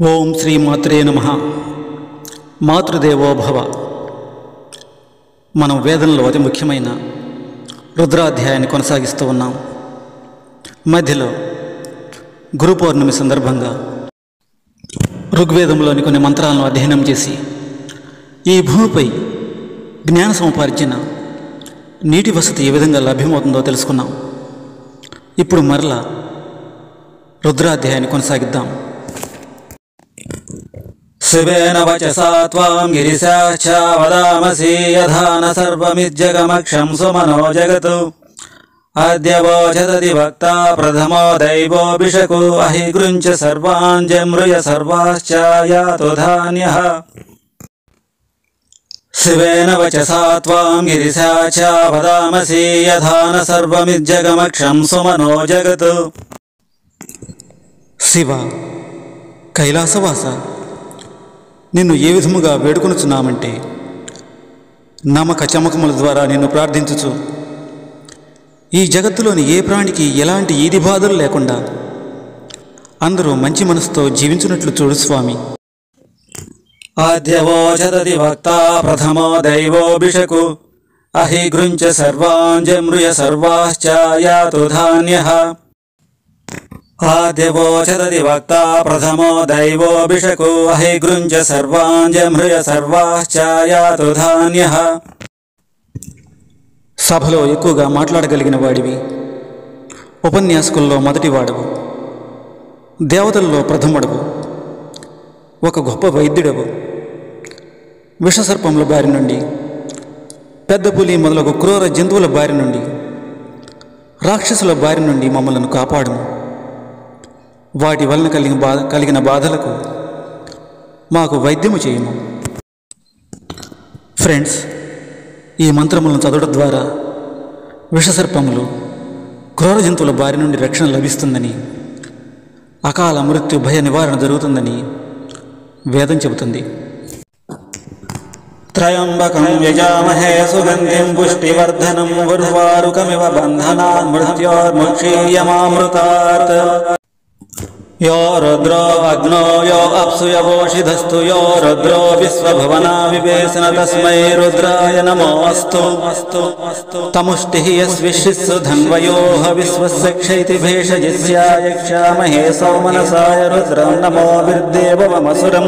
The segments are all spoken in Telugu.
ఓం శ్రీ మాత్రే నమః. మాతృదేవో భవ. మనం వేదంలో అతి ముఖ్యమైన రుద్రాధ్యాయాన్ని కొనసాగిస్తూ ఉన్నాం. మధ్యలో గురు పౌర్ణమి సందర్భంగా ఋగ్వేదంలోని కొన్ని మంత్రాలను అధ్యయనం చేసి ఈ భూమిపై జ్ఞాన సముపార్జన, నీటి వసతి ఏ విధంగా లభ్యమవుతుందో తెలుసుకున్నాం. ఇప్పుడు మరలా రుద్రాధ్యాయాన్ని కొనసాగిద్దాం. శివేన వచసా త్వాం గిరిశాశ్చ వదామసి యథాన సర్వమిజ్జగమక్షం సుమనో జగతు అద్య వోచదతి వక్తా ప్రథమో దైవోభిషకు అహిగృంచ సర్వాన్ జమృయ సర్వాశ్చ యాతు ధాన్యః. శివేన వచసా త్వాం గిరిశాశ్చ వదామసి యథాన సర్వమిజ్జగమక్షం సుమనో జగతు. శివ, కైలాసవాస, నిన్ను ఏ విధముగా వేడుకొనుచున్నామంటే నమ్మక చమకముల ద్వారా నిన్ను ప్రార్థించుచు ఈ జగత్తులోని ఏ ప్రాణికి ఎలాంటి ఈది బాధలు లేకుండా అందరూ మంచి మనసుతో జీవించున్నట్లు చూడు స్వామి. ఆద్యవోచదతి వక్తా ప్రథమో దైవోభిషకు అహిగృంచ సర్వాన్ జమృయ సర్వాశ్చ యాతు ధాన్యః. ఆద్యవోచదతి వక్తా ప్రథమో దైవోభిషకు అహిగృంచ సర్వాన్ జమృయ సర్వాశ్చ యాతు ధాన్యః. సభలో ఎక్కువగా మాట్లాడగలిగిన వాడివి, ఉపన్యాసకుల్లో మొదటివాడవు, దేవతల్లో ప్రథముడవు, ఒక గొప్ప వైద్యుడవు. విషసర్పముల బారి నుండి, పెద్ద పులి మొదలగు క్రూర జంతువుల బారి నుండి, రాక్షసుల బారి నుండి మమ్మలను కాపాడుము. వాటి వలన కలిగిన బాధలకు మాకు వైద్యము చేయము. ఫ్రెండ్స్, ఈ మంత్రములను చదవడం ద్వారా విషసర్పములు, క్రూర జంతువుల బారి నుండి రక్షణ లభిస్తుందని, అకాల మృత్యు భయ నివారణ జరుగుతుందని వేదం చెబుతుంది. త్రయంబకం యజామహే సుగంధిం పుష్టివర్ధనం ఉర్వారుకమివ బంధనాన్ మృత్యోర్ముక్షీయమామృతాత్. యో రుద్రో అగ్నో యో అప్సు యవోషిధస్తు యో రుద్రో విశ్వభవనా వివేశన తస్మై రుద్రాయ నమోస్తు. తముష్టిః యస్విషిస్సు ధన్వయోః విశ్వస్య క్షైతి భేషజిస్యాయ క్షామహే సౌమనసాయ రుద్రం నమో విర్దేవమసురం.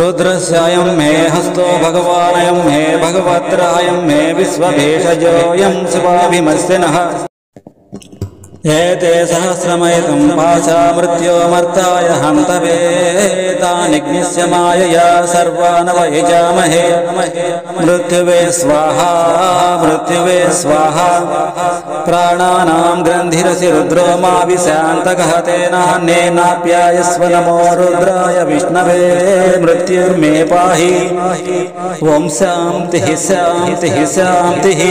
రుద్రస్యాయం మే హస్తో భగవానయం మే భగవద్రాయం మే విశ్వభేషజోయం శివాభిమస్యనః. ఏతే సహస్రమయతం పాశా మృత్యోమర్తాయ హంతవే తానిగ్నిస్య మాయయా సర్వానవయజామహే. మృత్యువే స్వాహా మృత్యువే స్వాహా. ప్రాణానాం గ్రంథిరసి రుద్రో మా విశాంతకః తేనాన్యేనాప్యాయస్వ. నమో రుద్రాయ విష్ణవే మృత్యుర్మే పాహి. ఓం శాంతిః శాంతిః శాంతిః.